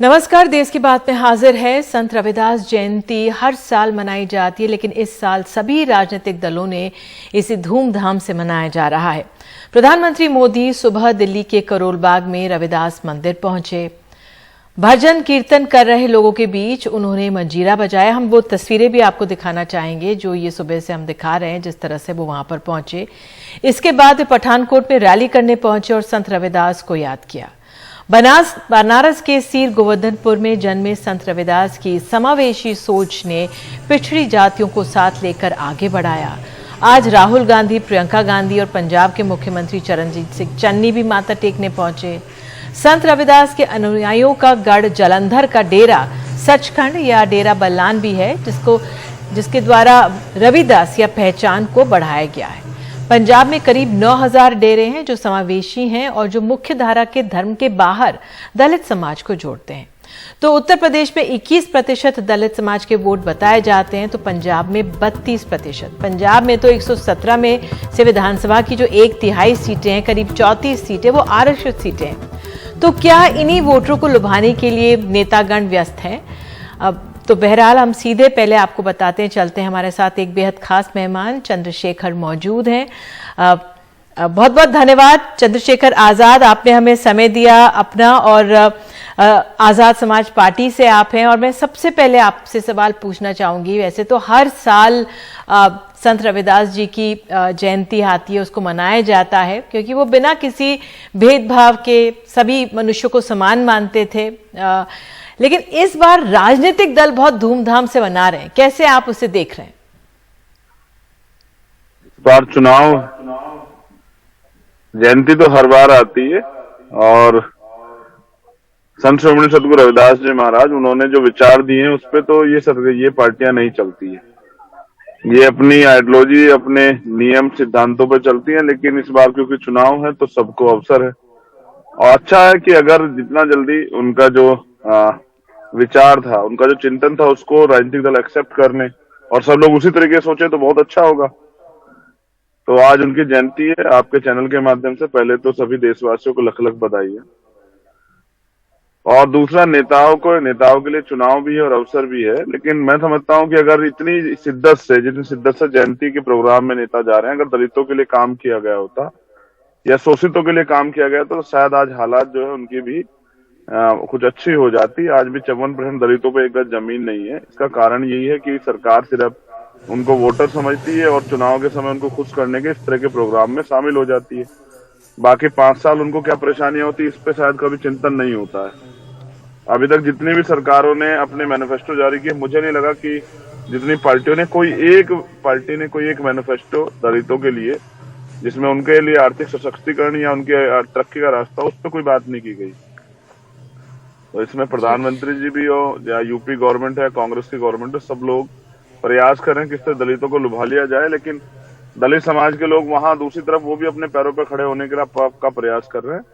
नमस्कार। देश की बात में हाजिर है। संत रविदास जयंती हर साल मनाई जाती है, लेकिन इस साल सभी राजनीतिक दलों ने इसे धूमधाम से मनाया जा रहा है। प्रधानमंत्री मोदी सुबह दिल्ली के करोल बाग में रविदास मंदिर पहुंचे। भजन कीर्तन कर रहे लोगों के बीच उन्होंने मंजीरा बजाया। हम वो तस्वीरें भी आपको दिखाना चाहेंगे जो ये सुबह से हम दिखा रहे हैं, जिस तरह से वो वहां पर पहुंचे। इसके बाद पठानकोट में रैली करने पहुंचे और संत रविदास को याद किया। बनारस के सीर गोवर्धनपुर में जन्मे संत रविदास की समावेशी सोच ने पिछड़ी जातियों को साथ लेकर आगे बढ़ाया। आज राहुल गांधी, प्रियंका गांधी और पंजाब के मुख्यमंत्री चरणजीत सिंह चन्नी भी माथा टेकने पहुंचे। संत रविदास के अनुयायियों का गढ़ जालंधर का डेरा सचखंड या डेरा बल्लान भी है, जिसके द्वारा रविदास या पहचान को बढ़ाया गया है। पंजाब में करीब 9000 डेरे हैं जो समावेशी हैं और जो मुख्य धारा के धर्म के बाहर दलित समाज को जोड़ते हैं। तो उत्तर प्रदेश में 21% दलित समाज के वोट बताए जाते हैं, तो पंजाब में 32%। पंजाब में तो 117 में से विधानसभा की जो 1/3 सीटें हैं, करीब 34 सीटें वो आरक्षित सीटें हैं। तो क्या इन्हीं वोटरों को लुभाने के लिए नेतागण व्यस्त हैं? अब तो बहरहाल हम सीधे पहले आपको बताते हैं, चलते हैं। हमारे साथ एक बेहद खास मेहमान चंद्रशेखर मौजूद हैं। बहुत बहुत धन्यवाद चंद्रशेखर आजाद, आपने हमें समय दिया अपना, और आजाद समाज पार्टी से आप हैं। और मैं सबसे पहले आपसे सवाल पूछना चाहूंगी, वैसे तो हर साल संत रविदास जी की जयंती आती है, उसको मनाया जाता है, क्योंकि वो बिना किसी भेदभाव के सभी मनुष्यों को समान मानते थे। लेकिन इस बार राजनीतिक दल बहुत धूमधाम से मना रहे हैं, कैसे आप उसे देख रहे हैं? इस बार चुनाव जयंती तो हर बार आती है, और संत श्रोमणी सदगुरु रविदास जी महाराज उन्होंने जो विचार दिए हैं उस पे तो ये पार्टियां नहीं चलती है। ये अपनी आइडियोलॉजी, अपने नियम सिद्धांतों पर चलती है। लेकिन इस बार क्योंकि चुनाव है तो सबको अवसर है, और अच्छा है कि अगर जितना जल्दी उनका जो विचार था, उनका जो चिंतन था, उसको राजनीतिक दल एक्सेप्ट कर लें और सब लोग उसी तरीके से सोचे तो बहुत अच्छा होगा। तो आज उनकी जयंती है। आपके चैनल के माध्यम से पहले तो सभी देशवासियों को लख लख बधाई है। और दूसरा, नेताओं के लिए चुनाव भी है और अवसर भी है। लेकिन मैं समझता हूं कि अगर जितनी शिद्दत से जयंती के प्रोग्राम में नेता जा रहे हैं, अगर दलितों के लिए काम किया गया होता या शोषितों के लिए काम किया गया तो शायद आज हालात जो है उनकी भी कुछ अच्छी हो जाती। आज भी 54% दलितों पे एक गज जमीन नहीं है। इसका कारण यही है कि सरकार सिर्फ उनको वोटर समझती है और चुनाव के समय उनको खुश करने के इस तरह के प्रोग्राम में शामिल हो जाती है। बाकी 5 साल उनको क्या परेशानियां होती है, इस पे शायद कभी चिंतन नहीं होता है। अभी तक जितनी भी सरकारों ने अपने मैनिफेस्टो जारी किए, मुझे नहीं लगा कि जितनी पार्टियों ने कोई एक मैनिफेस्टो दलितों के लिए, जिसमें उनके लिए आर्थिक सशक्तिकरण या उनके तरक्की का रास्ता, उस पर कोई बात नहीं की गई। तो इसमें प्रधानमंत्री जी भी हो या यूपी गवर्नमेंट है, कांग्रेस की गवर्नमेंट है, सब लोग प्रयास कर रहे हैं किस तरह दलितों को लुभा लिया जाए। लेकिन दलित समाज के लोग वहां दूसरी तरफ वो भी अपने पैरों पर खड़े होने के लिए का प्रयास कर रहे हैं।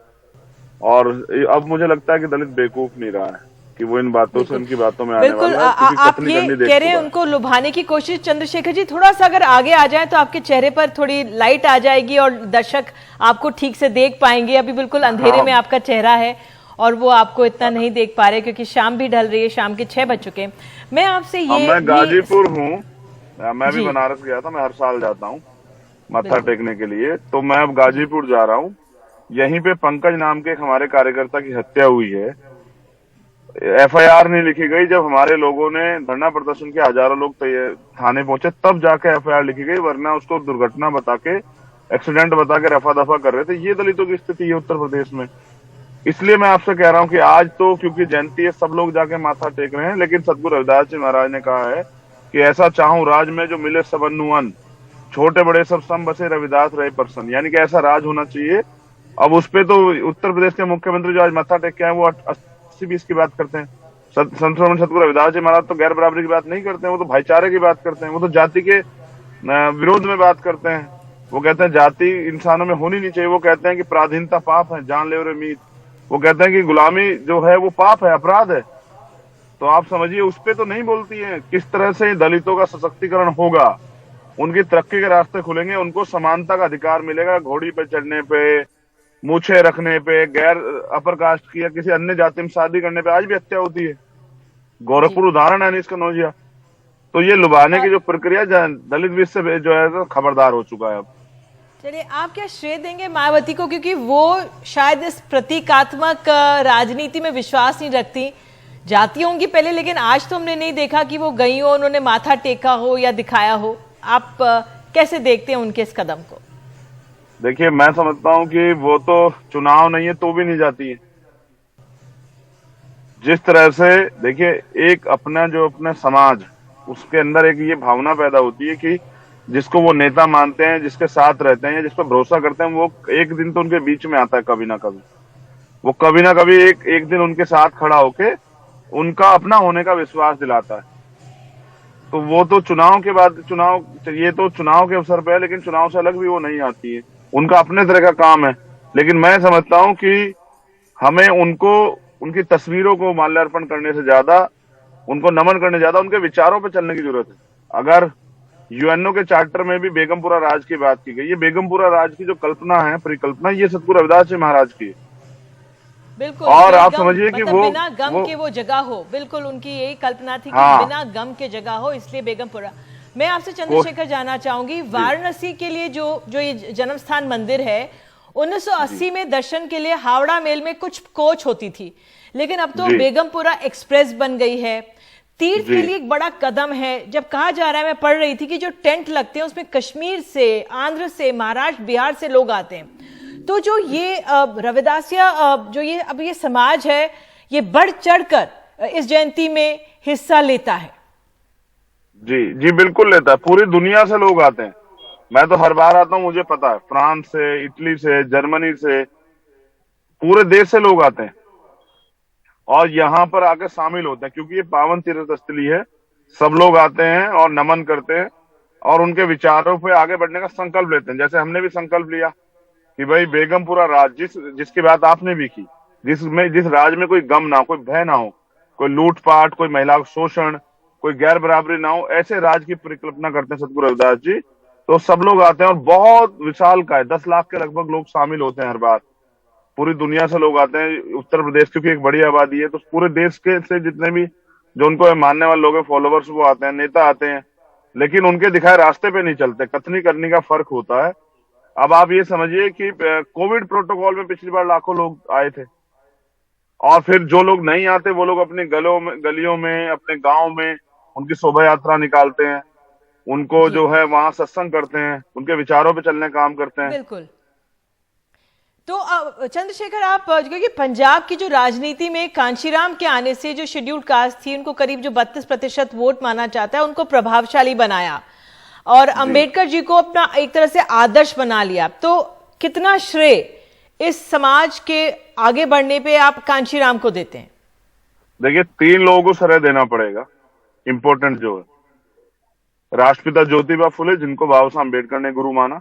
और अब मुझे लगता है कि दलित बेवकूफ नहीं रहा है कि वो इन बातों से, उनकी बातों में आने वाला है। आप ये कह रहे हैं उनको लुभाने की कोशिश। चंद्रशेखर जी, थोड़ा सा अगर आगे आ जाए तो आपके चेहरे पर थोड़ी लाइट आ जाएगी और दर्शक आपको ठीक से देख पाएंगे। अभी बिल्कुल अंधेरे में आपका चेहरा है और वो आपको इतना नहीं देख पा रहे, क्योंकि शाम भी ढल रही है, शाम के 6 बज चुके हैं। मैं आपसे मैं गाजीपुर हूँ, मैं भी बनारस गया था, मैं हर साल जाता हूँ माथा टेकने के लिए। तो मैं अब गाजीपुर जा रहा हूँ। यहीं पे पंकज नाम के एक हमारे कार्यकर्ता की हत्या हुई है। एफआईआर नहीं लिखी गई। जब हमारे लोगों ने धरना प्रदर्शन किया, हजारों लोग थाने पहुंचे, तब जाके एफआईआर लिखी गई, वरना उसको दुर्घटना बता के, एक्सीडेंट बता के रफा दफा कर रहे थे। ये दलितों की स्थिति है उत्तर प्रदेश में। इसलिए मैं आपसे कह रहा हूं कि आज तो क्योंकि जयंती है, सब लोग जाके माथा टेक रहे हैं। लेकिन सदगुरु रविदास जी महाराज ने कहा है कि ऐसा चाहूं राज में जो मिले सबनुअन, छोटे बड़े सब सम बसे रविदास रहे परसन। यानी कि ऐसा राज होना चाहिए। अब उस पे तो उत्तर प्रदेश के मुख्यमंत्री जो आज माथा टेक के आए, वो 80-20 की बात करते हैं। संत श्रोमणी सदगुरु रविदास जी महाराज तो गैर बराबरी की बात नहीं करते हैं, वो तो भाईचारे की बात करते हैं। वो तो जाति के विरोध में बात करते हैं। वो कहते हैं जाति इंसानों में होनी नहीं चाहिए। वो कहते हैं कि पराधीनता पाप है, जान ले रे मीत। वो कहते हैं कि गुलामी जो है वो पाप है, अपराध है। तो आप समझिए, उस पे तो नहीं बोलती है। किस तरह से दलितों का सशक्तिकरण होगा, उनकी तरक्की के रास्ते खुलेंगे, उनको समानता का अधिकार मिलेगा। घोड़ी पे चढ़ने पे, मूछें रखने पे, गैर अपर कास्ट की या किसी अन्य जाति में शादी करने पे आज भी हत्या होती है। जी। गोरखपुर उदाहरण है अनीस कनौजिया। तो ये लुभाने अ, की जो प्रक्रिया दलित भी इससे जो है तो खबरदार हो चुका है अब। चलिए, आप क्या श्रेय देंगे मायावती को, क्योंकि वो शायद इस प्रतीकात्मक राजनीति में विश्वास नहीं रखती। जाती होंगी पहले, लेकिन आज तो हमने नहीं देखा कि वो गई हो, उन्होंने माथा टेका हो या दिखाया हो। आप कैसे देखते हैं उनके इस कदम को? देखिए, मैं समझता हूं कि वो तो चुनाव नहीं है तो भी नहीं जाती है। जिस तरह से देखिए, एक अपना जो अपना समाज, उसके अंदर एक ये भावना पैदा होती है कि जिसको वो नेता मानते हैं, जिसके साथ रहते हैं, जिस पर भरोसा करते हैं, वो एक दिन तो उनके बीच में आता है कभी ना कभी। वो कभी ना कभी एक दिन उनके साथ खड़ा होके उनका अपना होने का विश्वास दिलाता है। तो वो तो चुनाव के बाद, ये तो चुनाव के अवसर पे है, लेकिन चुनाव से अलग भी वो नहीं आती है। उनका अपने तरह का काम है। लेकिन मैं समझता हूं कि हमें उनको, उनकी तस्वीरों को माल्यार्पण करने से ज्यादा, उनको नमन करने से ज्यादा उनके विचारों पर चलने की जरूरत है। अगर यूएनओ के चार्टर में भी बेगमपुरा राज की बात की गई, ये बेगमपुरा राज की जो कल्पना है, परिकल्पना, ये सतगुरु रविदास जी महाराज की है। बिल्कुल, और आप बेगम समझिए कि मतलब बिना गम के वो जगह हो। बिल्कुल, उनकी यही कल्पना थी कि हाँ, बिना गम के जगह हो, इसलिए बेगमपुरा। मैं आपसे चंद्रशेखर जानना चाहूंगी, वाराणसी के लिए जो जो ये जन्म स्थान मंदिर है, 1980 में दर्शन के लिए हावड़ा मेल में कुछ कोच होती थी, लेकिन अब तो बेगमपुरा एक्सप्रेस बन गई है। तीर्थ के लिए एक बड़ा कदम है। जब कहा जा रहा है, मैं पढ़ रही थी कि जो टेंट लगते हैं उसमें कश्मीर से, आंध्र से, महाराष्ट्र, बिहार से लोग आते हैं। तो जो ये रविदासिया जो ये अब ये समाज है, ये बढ़ चढ़कर इस जयंती में हिस्सा लेता है। जी जी, बिल्कुल लेता है। पूरी दुनिया से लोग आते हैं। मैं तो हर बार आता हूँ, मुझे पता है, फ्रांस से, इटली से, जर्मनी से, पूरे देश से लोग आते हैं और यहाँ पर आकर शामिल होते हैं, क्योंकि ये पावन तीर्थ स्थली है। सब लोग आते हैं और नमन करते हैं और उनके विचारों पे आगे बढ़ने का संकल्प लेते हैं। जैसे हमने भी संकल्प लिया कि भाई बेगमपुरा राज, जिसकी बात आपने भी की, जिस राज में कोई गम ना हो, कोई भय ना हो, कोई लूटपाट, कोई महिला शोषण, कोई गैर बराबरी ना हो, ऐसे राज की परिकल्पना करते हैं सतगुरु रविदास जी। तो सब लोग आते हैं और बहुत विशाल का है, 10 लाख के लगभग लोग शामिल होते हैं हर बार। पूरी दुनिया से लोग आते हैं। उत्तर प्रदेश क्योंकि एक बड़ी आबादी है, तो पूरे देश के से जितने भी जो उनको मानने वाले लोग हैं, फॉलोवर्स, वो आते हैं, नेता आते हैं। लेकिन उनके दिखाए रास्ते पे नहीं चलते, कथनी करनी का फर्क होता है। अब आप ये समझिए कि कोविड प्रोटोकॉल में पिछली बार लाखों लोग आए थे, और फिर जो लोग नहीं आते वो लोग अपने गलियों में, अपने गांव में उनकी शोभा यात्रा निकालते हैं, उनको जी, जो है वहां सत्संग करते हैं, उनके विचारों पे चलने का काम करते हैं। बिल्कुल। तो चंद्रशेखर, आप क्योंकि पंजाब की जो राजनीति में कांशीराम के आने से जो शेड्यूल्ड कास्ट थी, उनको करीब जो 32% वोट माना जाता है, उनको प्रभावशाली बनाया और अंबेडकर जी को अपना एक तरह से आदर्श बना लिया। तो कितना श्रेय इस समाज के आगे बढ़ने पे आप कांशीराम को देते हैं? देखिए, 3 लोगों को श्रेय देना पड़ेगा इंपॉर्टेंट जो है। राष्ट्रपिता ज्योतिबा फुले, जिनको बाबा साहब अम्बेडकर ने गुरु माना,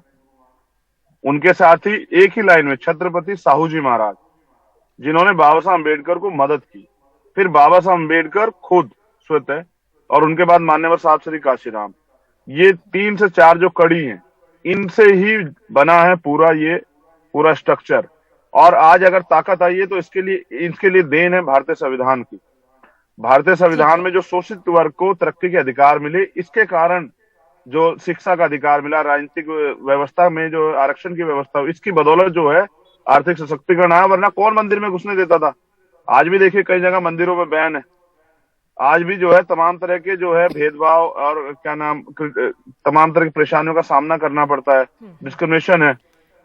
उनके साथ ही एक ही लाइन में छत्रपति साहू जी महाराज, जिन्होंने बाबा साहब अम्बेडकर को मदद की। फिर बाबा साहब अम्बेडकर खुद स्वतः, और उनके बाद मान्यवर साहब श्री कांशीराम। ये 3 से 4 जो कड़ी हैं, इनसे ही बना है पूरा स्ट्रक्चर। और आज अगर ताकत आई है तो इसके लिए देन है भारतीय संविधान की। भारतीय संविधान में जो शोषित वर्ग को तरक्की के अधिकार मिले, इसके कारण जो शिक्षा का अधिकार मिला, राजनीतिक व्यवस्था में जो आरक्षण की व्यवस्था, इसकी बदौलत जो है आर्थिक सशक्तिकरण आया। वरना कौन मंदिर में घुसने देता था? आज भी देखिए, कई जगह मंदिरों में बैन है। आज भी जो है तमाम तरह के जो है भेदभाव और तमाम तरह की परेशानियों का सामना करना पड़ता है, डिस्क्रिमिनेशन है।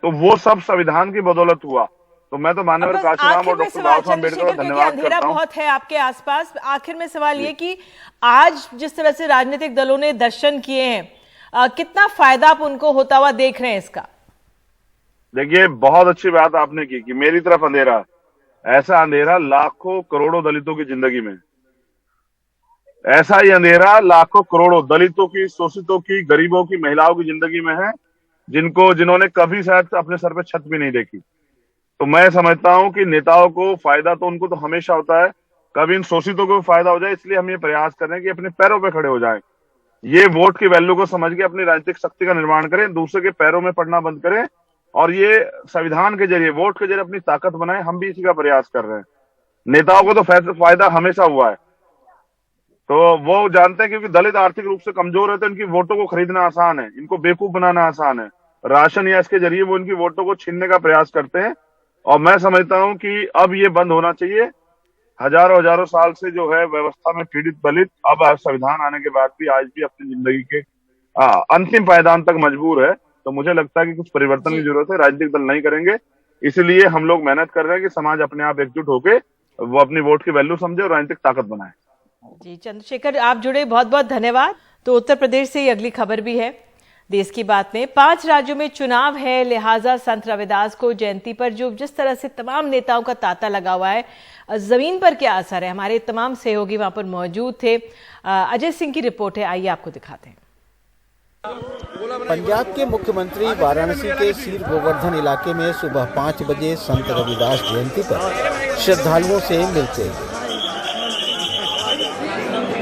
तो वो सब संविधान की बदौलत हुआ। तो मैं तो माननीय कांशीराम और डॉक्टर बाबा साहब अम्बेडकर का धन्यवाद अंधेरा करता हूं। बहुत है आपके आसपास। आखिर में सवाल ये कि आज जिस तरह से राजनीतिक दलों ने दर्शन किए हैं, कितना फायदा आप उनको होता हुआ देख रहे हैं इसका? देखिए, बहुत अच्छी बात आपने की कि मेरी तरफ अंधेरा, ऐसा अंधेरा लाखों करोड़ों दलितों की जिंदगी में, ऐसा ही अंधेरा लाखों करोड़ों दलितों की, शोषितों की, गरीबों की, महिलाओं की जिंदगी में है, जिन्होंने कभी शायद अपने सर पे छत भी नहीं देखी। तो मैं समझता हूं कि नेताओं को फायदा तो उनको तो हमेशा होता है, कभी इन शोषितों को भी फायदा हो जाए, इसलिए हम ये प्रयास कर रहे हैं कि अपने पैरों पे खड़े हो जाएं। ये वोट की वैल्यू को समझ के अपनी राजनीतिक शक्ति का निर्माण करें, दूसरे के पैरों में पड़ना बंद करें और ये संविधान के जरिए, वोट के जरिए अपनी ताकत बनाए। हम भी इसी का प्रयास कर रहे हैं। नेताओं को तो फायदा हमेशा हुआ है, तो वो जानते हैं क्योंकि दलित आर्थिक रूप से कमजोर है तो इनकी वोटों को खरीदना आसान है, इनको बेवकूफ बनाना आसान है। राशन या इसके जरिए वो इनकी वोटों को छीनने का प्रयास करते हैं और मैं समझता हूं कि अब ये बंद होना चाहिए। हजारों साल से जो है व्यवस्था में पीड़ित दलित अब संविधान आने के बाद भी आज भी अपनी जिंदगी के अंतिम पायदान तक मजबूर है। तो मुझे लगता है कि कुछ परिवर्तन की जरूरत है, राजनीतिक दल नहीं करेंगे। इसलिए हम लोग मेहनत कर रहे हैं कि समाज अपने आप एकजुट होकर वो अपनी वोट की वैल्यू समझे और राजनीतिक ताकत बनाए। जी चंद्रशेखर, आप जुड़े, बहुत बहुत धन्यवाद। तो उत्तर प्रदेश से अगली खबर भी है देश की बात में। 5 राज्यों में चुनाव है, लिहाजा संत रविदास को जयंती पर जिस तरह से तमाम नेताओं का तांता लगा हुआ है, जमीन पर क्या असर है, हमारे तमाम सहयोगी वहां पर मौजूद थे। अजय सिंह की रिपोर्ट है, आइए आपको दिखाते हैं। पंजाब के मुख्यमंत्री वाराणसी के सीर गोवर्धन इलाके में सुबह 5 बजे संत रविदास जयंती पर श्रद्धालुओं से मिलते हैं।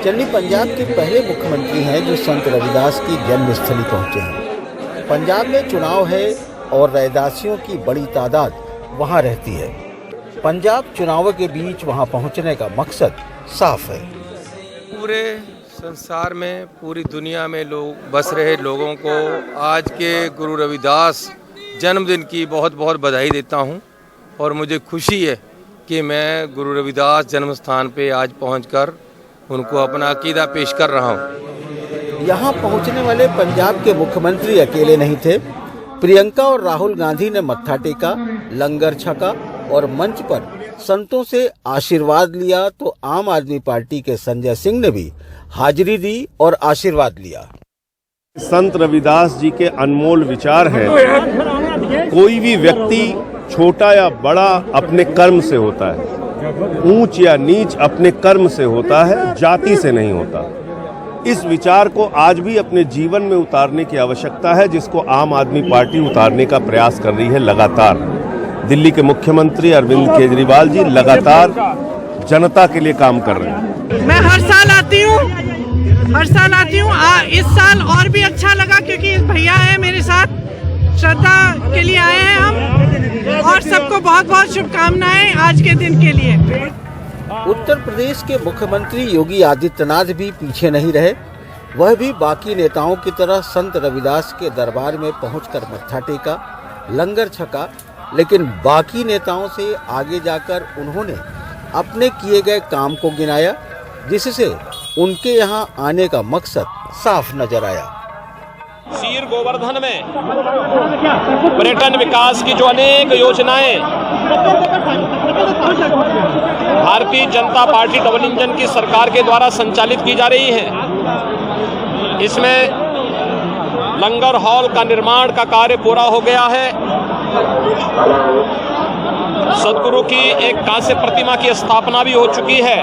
चन्नी पंजाब के पहले मुख्यमंत्री हैं जो संत रविदास की जन्मस्थली पहुंचे हैं। पंजाब में चुनाव है और रैदासियों की बड़ी तादाद वहां रहती है। पंजाब चुनाव के बीच वहां पहुंचने का मकसद साफ है। पूरे संसार में, पूरी दुनिया में लोग बस रहे लोगों को आज के गुरु रविदास जन्मदिन की बहुत बहुत बधाई देता हूं और मुझे खुशी है कि मैं गुरु रविदास जन्म स्थान पे आज पहुंचकर उनको अपना अकीदा पेश कर रहा हूं। यहाँ पहुँचने वाले पंजाब के मुख्यमंत्री अकेले नहीं थे। प्रियंका और राहुल गांधी ने मत्था टेका, लंगर छका और मंच पर संतों से आशीर्वाद लिया, तो आम आदमी पार्टी के संजय सिंह ने भी हाजिरी दी और आशीर्वाद लिया। संत रविदास जी के अनमोल विचार हैं। कोई भी व्यक्ति छोटा या बड़ा अपने कर्म से होता है, ऊंच या नीच अपने कर्म से होता है, जाति से नहीं होता। इस विचार को आज भी अपने जीवन में उतारने की आवश्यकता है, जिसको आम आदमी पार्टी उतारने का प्रयास कर रही है लगातार। दिल्ली के मुख्यमंत्री अरविंद केजरीवाल जी लगातार जनता के लिए काम कर रहे हैं। मैं हर साल आती हूँ। इस साल और भी अच्छा लगा क्योंकि भैया है मेरे साथ, श्रद्धा के लिए आए हैं हम और सबको बहुत बहुत शुभकामनाएं आज के दिन के लिए। उत्तर प्रदेश के मुख्यमंत्री योगी आदित्यनाथ भी पीछे नहीं रहे। वह भी बाकी नेताओं की तरह संत रविदास के दरबार में पहुंचकर मत्था टेका, लंगर छका, लेकिन बाकी नेताओं से आगे जाकर उन्होंने अपने किए गए काम को गिनाया, जिससे उनके यहाँ आने का मकसद साफ नजर आया। सीर गोवर्धन में पर्यटन विकास की जो अनेक योजनाएं Bharatiya Janata party double engine की सरकार के द्वारा संचालित की जा रही हैं, इसमें लंगर हॉल का निर्माण का कार्य पूरा हो गया है। सदगुरु की एक कांस्य प्रतिमा की स्थापना भी हो चुकी है।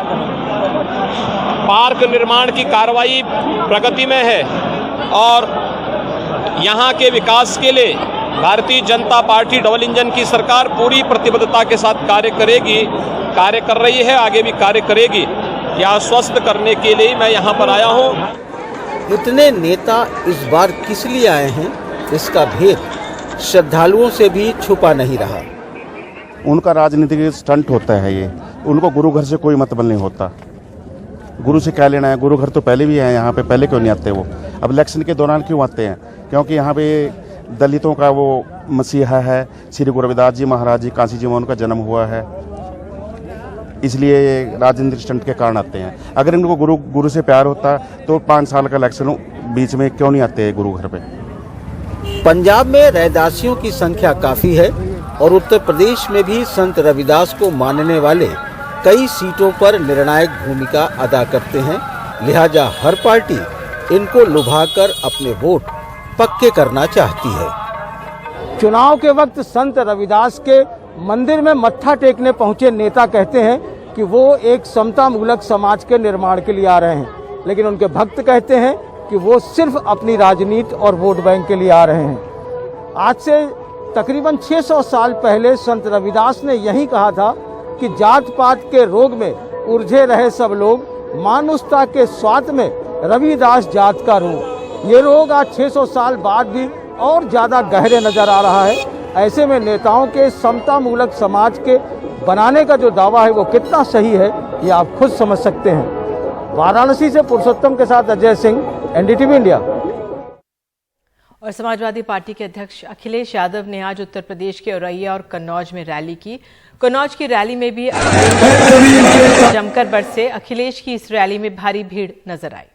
पार्क निर्माण की कार्रवाई प्रगति में है और यहाँ के विकास के लिए Bharatiya Janata party double engine की सरकार पूरी प्रतिबद्धता के साथ कार्य कर रही है, आगे भी कार्य करेगी। यह आश्वस्त करने के लिए मैं यहाँ पर आया हूँ। इतने नेता इस बार किस लिए आए हैं, इसका भेद श्रद्धालुओं से भी छुपा नहीं रहा। उनका राजनीतिक स्टंट होता है ये, उनको गुरु घर से कोई मतलब नहीं होता। गुरु से क्या लेना है, गुरु घर तो पहले भी है यहाँ पे, पहले क्यों नहीं आते वो? अब इलेक्शन के दौरान क्यों आते हैं? क्योंकि यहाँ पे दलितों का वो मसीहा है, श्री गुरु रविदास जी महाराज जी, काशी जी में उनका जन्म हुआ है, इसलिए राजनीतिक स्टंट के कारण आते हैं। अगर इनको गुरु से प्यार होता तो 5 साल का इलेक्शन बीच में क्यों नहीं आते गुरु घर पे? पंजाब में रैदासियों की संख्या काफी है और उत्तर प्रदेश में भी संत रविदास को मानने वाले कई सीटों पर निर्णायक भूमिका अदा करते हैं। लिहाजा हर पार्टी इनको लुभाकर अपने वोट पक्के करना चाहती है। चुनाव के वक्त संत रविदास के मंदिर में मत्था टेकने पहुंचे नेता कहते हैं कि वो एक समतामूलक समाज के निर्माण के लिए आ रहे हैं, लेकिन उनके भक्त कहते हैं कि वो सिर्फ अपनी राजनीति और वोट बैंक के लिए आ रहे हैं। आज से तकरीबन 600 साल पहले संत रविदास ने यही कहा था कि जात पात के रोग में उलझे रहे सब लोग, मानुषता के स्वाद में रविदास जात का रोग। ये रोग आज 600 साल बाद भी और ज्यादा गहरे नजर आ रहा है। ऐसे में नेताओं के समतामूलक समाज के बनाने का जो दावा है वो कितना सही है ये आप खुद समझ सकते हैं। वाराणसी से पुरुषोत्तम के साथ अजय सिंह, एनडीटीवी इंडिया। और समाजवादी पार्टी के अध्यक्ष अखिलेश यादव ने आज उत्तर प्रदेश के औरैया और कन्नौज में रैली की। कन्नौज की रैली में भी जमकर बरसे। अखिलेश की इस रैली में भारी भीड़ नजर आई।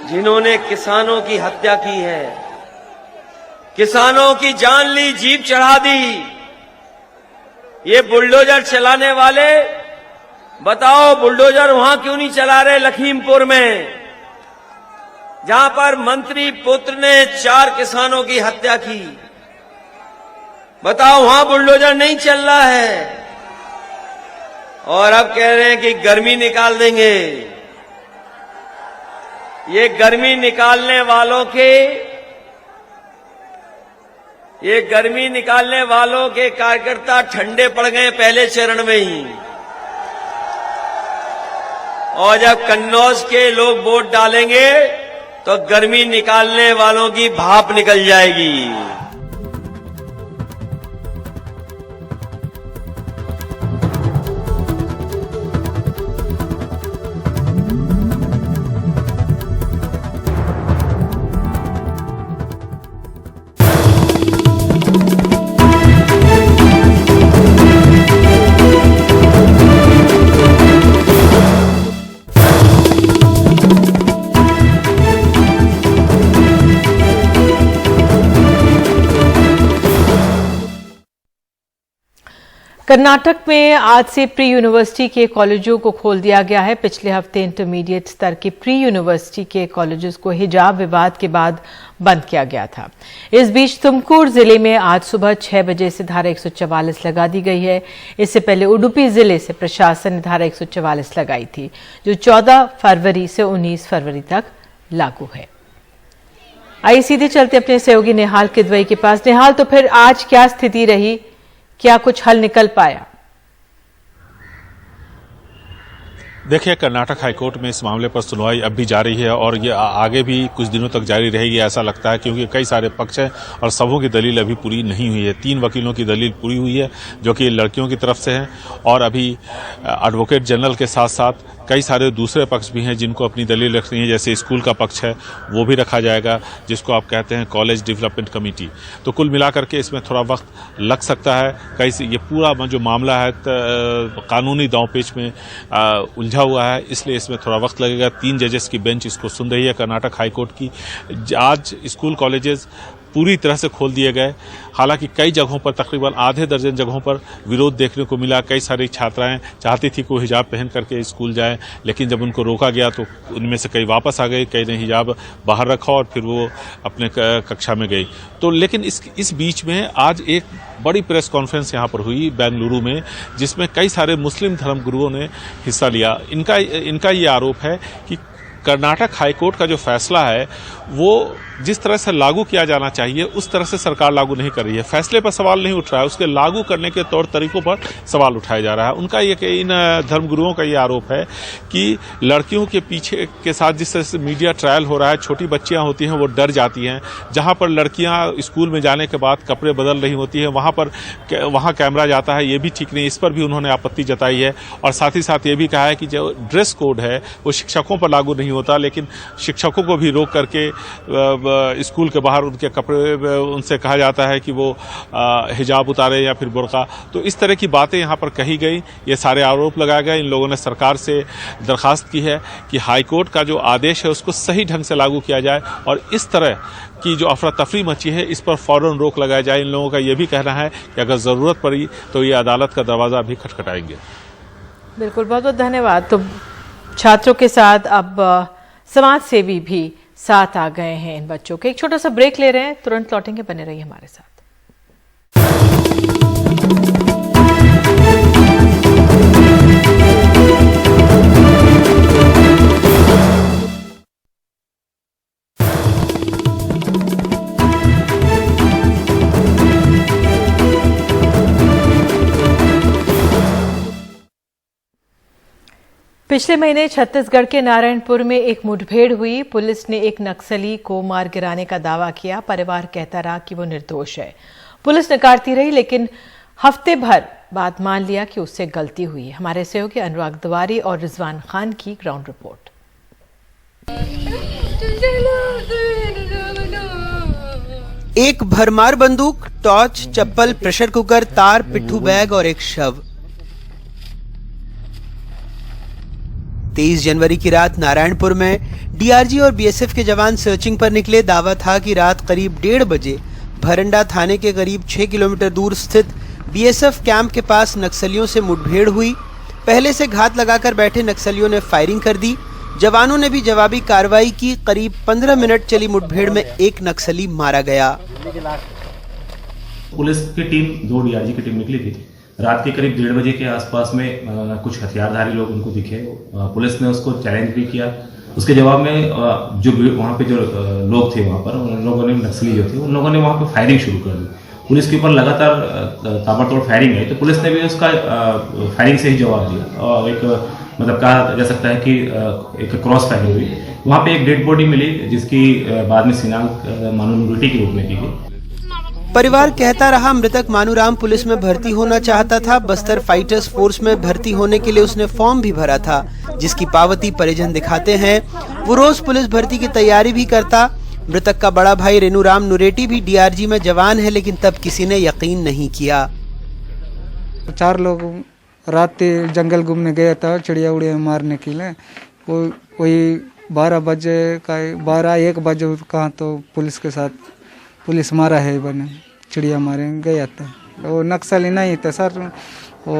जिन्होंने किसानों की हत्या की है, किसानों की जान ली, जीप चढ़ा दी, ये बुलडोजर चलाने वाले, बताओ बुलडोजर वहां क्यों नहीं चला रहे लखीमपुर में, जहां पर मंत्री पुत्र ने 4 किसानों की हत्या की। बताओ वहां बुलडोजर नहीं चल रहा है। और अब कह रहे हैं कि गर्मी निकाल देंगे। ये गर्मी निकालने वालों के कार्यकर्ता ठंडे पड़ गए पहले चरण में ही। और जब कन्नौज के लोग वोट डालेंगे तो गर्मी निकालने वालों की भाप निकल जाएगी। कर्नाटक में आज से प्री यूनिवर्सिटी के कॉलेजों को खोल दिया गया है। पिछले हफ्ते इंटरमीडिएट स्तर के प्री यूनिवर्सिटी के कॉलेजेस को हिजाब विवाद के बाद बंद किया गया था। इस बीच तुमकुर जिले में आज सुबह 6 बजे से धारा 144 लगा दी गई है। इससे पहले उडुपी जिले से प्रशासन ने धारा 144 लगाई थी, जो 14 फरवरी से 19 फरवरी तक लागू है। आइए सीधे चलते अपने सहयोगी निहाल किदवई के पास। निहाल, तो फिर आज क्या स्थिति रही, क्या कुछ हल निकल पाया? देखिए, कर्नाटक हाईकोर्ट में इस मामले पर सुनवाई अब भी जारी है और ये आगे भी कुछ दिनों तक जारी रहेगी ऐसा लगता है, क्योंकि कई सारे पक्ष हैं और सबों की दलील अभी पूरी नहीं हुई है। 3 वकीलों की दलील पूरी हुई है जो कि लड़कियों की तरफ से है, और अभी एडवोकेट जनरल के साथ साथ कई सारे दूसरे पक्ष भी हैं जिनको अपनी दलील रखनी है। जैसे स्कूल का पक्ष है वो भी रखा जाएगा, जिसको आप कहते हैं कॉलेज डेवलपमेंट कमेटी। तो कुल मिलाकर के इसमें थोड़ा वक्त लग सकता है। ये पूरा जो मामला है कानूनी दांवपेच में उलझा हुआ है, इसलिए इसमें थोड़ा वक्त लगेगा। 3 जजेस की बेंच इसको सुन रही है कर्नाटक हाईकोर्ट की। आज स्कूल कॉलेजेस पूरी तरह से खोल दिए गए। हालांकि कई जगहों पर, तकरीबन आधे दर्जन जगहों पर विरोध देखने को मिला। कई सारी छात्राएं चाहती थी कि वो हिजाब पहन करके स्कूल जाएं, लेकिन जब उनको रोका गया तो उनमें से कई वापस आ गए, कई ने हिजाब बाहर रखा और फिर वो अपने कक्षा में गई। तो लेकिन इस बीच में आज एक बड़ी प्रेस कॉन्फ्रेंस यहाँ पर हुई बेंगलुरु में, जिसमें कई सारे मुस्लिम धर्मगुरुओं ने हिस्सा लिया। इनका ये आरोप है कि कर्नाटक हाईकोर्ट का जो फैसला है वो जिस तरह से लागू किया जाना चाहिए उस तरह से सरकार लागू नहीं कर रही है। फैसले पर सवाल नहीं उठ रहा है, उसके लागू करने के तौर तरीकों पर सवाल उठाया जा रहा है। उनका ये कि इन धर्मगुरुओं का ये आरोप है कि लड़कियों के पीछे के साथ जिस तरह से मीडिया ट्रायल हो रहा है, छोटी बच्चियां होती हैं वो डर जाती हैं। जहां पर लड़कियां स्कूल में जाने के बाद कपड़े बदल रही होती हैं वहां कैमरा जाता है, ये भी ठीक नहीं। इस पर भी उन्होंने आपत्ति जताई है और साथ ही साथ ये भी कहा है कि जो ड्रेस कोड है वो शिक्षकों पर लागू नहीं होता, लेकिन शिक्षकों को भी रोक करके स्कूल के बाहर उनके कपड़े, उनसे कहा जाता है कि वो हिजाब उतारे या फिर बुर्का। तो इस तरह की बातें यहाँ पर कही गई, ये सारे आरोप लगाए गए। इन लोगों ने सरकार से दरखास्त की है कि हाईकोर्ट का जो आदेश है उसको सही ढंग से लागू किया जाए और इस तरह की जो अफरा तफरी मची है इस पर फौरन रोक लगाई जाए। इन लोगों का ये भी कहना है कि अगर ज़रूरत पड़ी तो ये अदालत का दरवाज़ा भी खटखटाएंगे। बिल्कुल, बहुत बहुत धन्यवाद। तो छात्रों के साथ अब समाज सेवी भी साथ आ गए हैं इन बच्चों के। एक छोटा सा ब्रेक ले रहे हैं, तुरंत लौटेंगे, बने रहिए हमारे साथ। पिछले महीने छत्तीसगढ़ के नारायणपुर में एक मुठभेड़ हुई। पुलिस ने एक नक्सली को मार गिराने का दावा किया। परिवार कहता रहा कि वो निर्दोष है। पुलिस नकारती रही, लेकिन हफ्ते भर बाद मान लिया कि उससे गलती हुई है। हमारे सहयोगी अनुराग तिवारी और रिजवान खान की ग्राउंड रिपोर्ट। एक भरमार बंदूक, टॉर्च, चप्पल, प्रेशर कुकर, तार, पिट्ठू बैग और एक शव। 23 जनवरी की रात नारायणपुर में डीआरजी और बीएसएफ के जवान सर्चिंग पर निकले। दावा था कि रात करीब 1:30 बजे भरंडा थाने के करीब 6 किलोमीटर दूर स्थित बीएसएफ कैंप के पास नक्सलियों से मुठभेड़ हुई। पहले से घात लगाकर बैठे नक्सलियों ने फायरिंग कर दी। जवानों ने भी जवाबी कार्रवाई की। करीब 15 मिनट चली मुठभेड़ में एक नक्सली मारा गया। पुलिस की टीम 2 डीआरजी की टीम निकली थी। रात के करीब 1:30 बजे के आसपास में कुछ हथियारधारी लोग उनको दिखे। पुलिस ने उसको चैलेंज भी किया। उसके जवाब में जो वहाँ पे जो लोग थे वहाँ पर, उन लोगों ने, नक्सली जो थे, उन लोगों ने वहाँ पे फायरिंग शुरू कर दी। पुलिस के ऊपर लगातार ताबड़तोड़ फायरिंग है, तो पुलिस ने भी उसका फायरिंग से ही जवाब दिया और एक मतलब कहा जा सकता है कि एक क्रॉस फायरिंग हुई। वहाँ पे एक डेड बॉडी मिली, जिसकी बाद में शिनाख्त मानूनुरेटी के रूप में की गई। परिवार कहता रहा मृतक मानूराम पुलिस में भर्ती होना चाहता था। बस्तर फाइटर्स फोर्स में भर्ती होने के लिए उसने फॉर्म भी भरा था, जिसकी पावती परिजन दिखाते हैं। वो रोज पुलिस भर्ती की तैयारी भी करता। मृतक का बड़ा भाई रेनूराम नुरेटी भी डीआरजी में जवान है, लेकिन तब किसी ने यकीन नहीं किया। 4 लोग रात जंगल घूमने गया था चिड़िया उड़िया मारने के लिए। वही 12 बजे का 12-1 बजे कहाँ तो पुलिस के साथ पुलिस मारा है, बने चिड़िया मारे गया था। वो नक्सली नहीं था सर, वो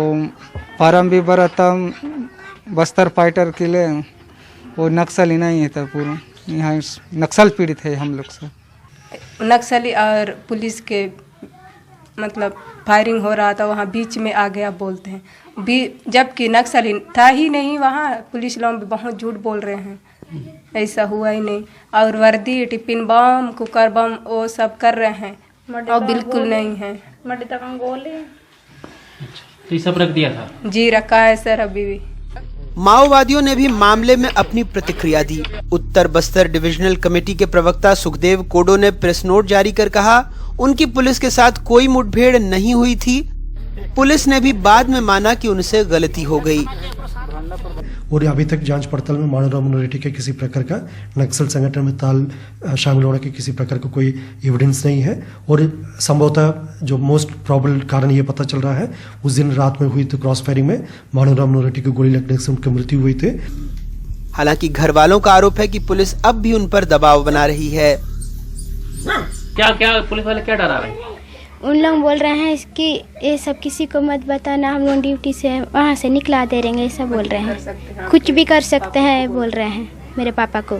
फार्म भी भरा था बस्तर फाइटर के लिए। वो नक्सली नहीं था, पूरा यहाँ नक्सल पीड़ित है हम लोग से। नक्सली और पुलिस के मतलब फायरिंग हो रहा था, वहाँ बीच में आ गया बोलते हैं, जबकि नक्सली था ही नहीं वहाँ। पुलिस लोग भी बहुत झूठ बोल रहे हैं, ऐसा हुआ ही नहीं। और वर्दी, टिफिन बम, कुकर बम वो सब कर रहे हैं और बिल्कुल नहीं है। तो ये सब रख दिया था? जी रखा है सर अभी भी। माओवादियों ने भी मामले में अपनी प्रतिक्रिया दी। उत्तर बस्तर डिविजनल कमेटी के प्रवक्ता सुखदेव कोडो ने प्रेस नोट जारी कर कहा, उनकी पुलिस के साथ कोई मुठभेड़ नहीं हुई थी। पुलिस ने भी बाद में माना कि उनसे गलती हो गई। और अभी तक जांच पड़ताल में मानूराम नुरेटी के किसी प्रकार का नक्सल संगठन में शामिल होने के किसी प्रकार का कोई एविडेंस नहीं है। और संभवतः जो मोस्ट प्रोबेबल कारण ये पता चल रहा है, उस दिन रात में हुई तो क्रॉस फायरिंग में मानूराम नुरेटी को गोली लगने से उनकी मृत्यु हुई थी। हालांकि घर वालों का आरोप है कि पुलिस अब भी उन पर दबाव बना रही है। क्या पुलिस वाले क्या डरा रहे हैं? उन लोग बोल रहे हैं कि ये सब किसी को मत बताना, हम लोग ड्यूटी से वहाँ से निकला दे रहेंगे, ऐसा बोल रहे हैं। कुछ भी कर सकते हैं बोल रहे हैं मेरे पापा को।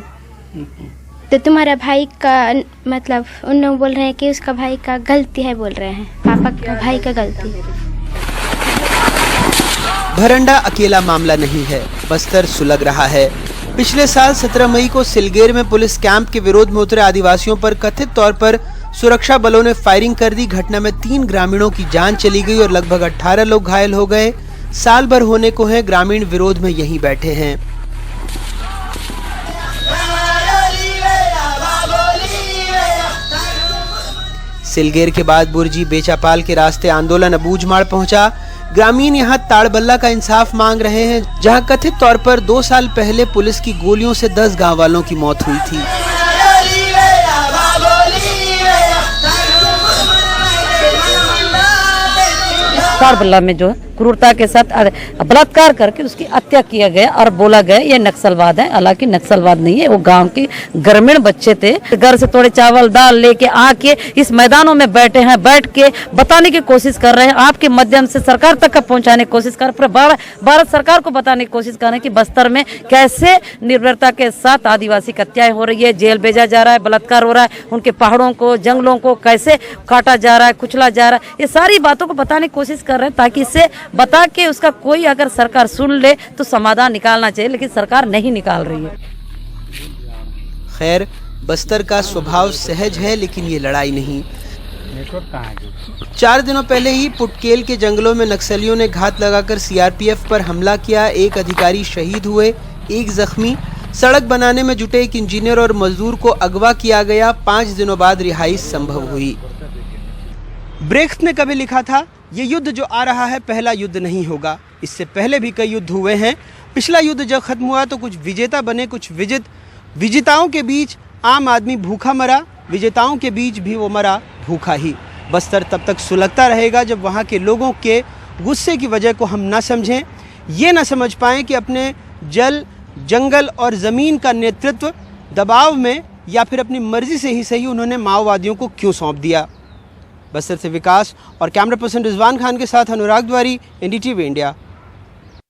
तो तुम्हारा भाई का मतलब उन लोग बोल रहे हैं कि उसका भाई का गलती है, बोल रहे हैं पापा का भाई का गलती। भरंडा अकेला मामला नहीं है, बस्तर सुलग रहा है। पिछले साल 17 मई को सिलगेर में पुलिस कैंप के विरोध में उतरे आदिवासियों पर कथित तौर पर सुरक्षा बलों ने फायरिंग कर दी। घटना में 3 ग्रामीणों की जान चली गई और लगभग 18 लोग घायल हो गए। साल भर होने को है, ग्रामीण विरोध में यहीं बैठे हैं। सिलगेर के बाद बुर्जी बेचापाल के रास्ते आंदोलन अबूझमाड़ पहुंचा। ग्रामीण यहां ताड़बल्ला का इंसाफ मांग रहे हैं, जहां कथित तौर पर 2 साल पहले पुलिस की गोलियों से 10 गांव वालों की मौत हुई थी। ताड़बल्ला में जो क्रूरता के साथ बलात्कार करके उसकी हत्या किया गया और बोला गया ये नक्सलवाद है। हालांकि नक्सलवाद नहीं है, वो गांव के ग्रामीण बच्चे थे। घर से थोड़े चावल दाल लेके आके इस मैदानों में बैठे हैं, बैठ के बताने की कोशिश कर रहे हैं। आपके माध्यम से सरकार तक का पहुंचाने की कोशिश कर रहे हैं, भारत सरकार को बताने की कोशिश कर रहे हैं कि बस्तर में कैसे निर्भरता के साथ आदिवासी की हत्याएं हो रही है, जेल भेजा जा रहा है, बलात्कार हो रहा है, उनके पहाड़ों को जंगलों को कैसे काटा जा रहा है, कुचला जा रहा है। ये सारी बातों को बताने की कोशिश कर रहे हैं ताकि इससे बता के उसका कोई अगर सरकार सुन ले तो समाधान निकालना चाहिए, लेकिन सरकार नहीं निकाल रही है। खैर, बस्तर का स्वभाव सहज है, लेकिन ये लड़ाई नहीं। 4 दिनों पहले ही पुटकेल के जंगलों में नक्सलियों ने घात लगाकर सीआरपीएफ पर हमला किया। एक अधिकारी शहीद हुए, एक जख्मी। सड़क बनाने में जुटे एक इंजीनियर और मजदूर को अगवा किया गया। 5 दिनों बाद रिहाई संभव हुई। ब्रेख्त ने कभी लिखा था, ये युद्ध जो आ रहा है पहला युद्ध नहीं होगा। इससे पहले भी कई युद्ध हुए हैं। पिछला युद्ध जब खत्म हुआ तो कुछ विजेता बने, कुछ विजेताओं के बीच आम आदमी भूखा मरा, विजेताओं के बीच भी वो मरा भूखा ही। बस्तर तब तक सुलगता रहेगा जब वहाँ के लोगों के गुस्से की वजह को हम ना समझें, ये ना समझ पाएं कि अपने जल, जंगल और ज़मीन का नेतृत्व दबाव में या फिर अपनी मर्जी से ही सही उन्होंने माओवादियों को क्यों सौंप दिया। बस्तर से विकास और कैमरा पर्सन रिजवान खान के साथ अनुराग द्वारी, NDTV इंडिया।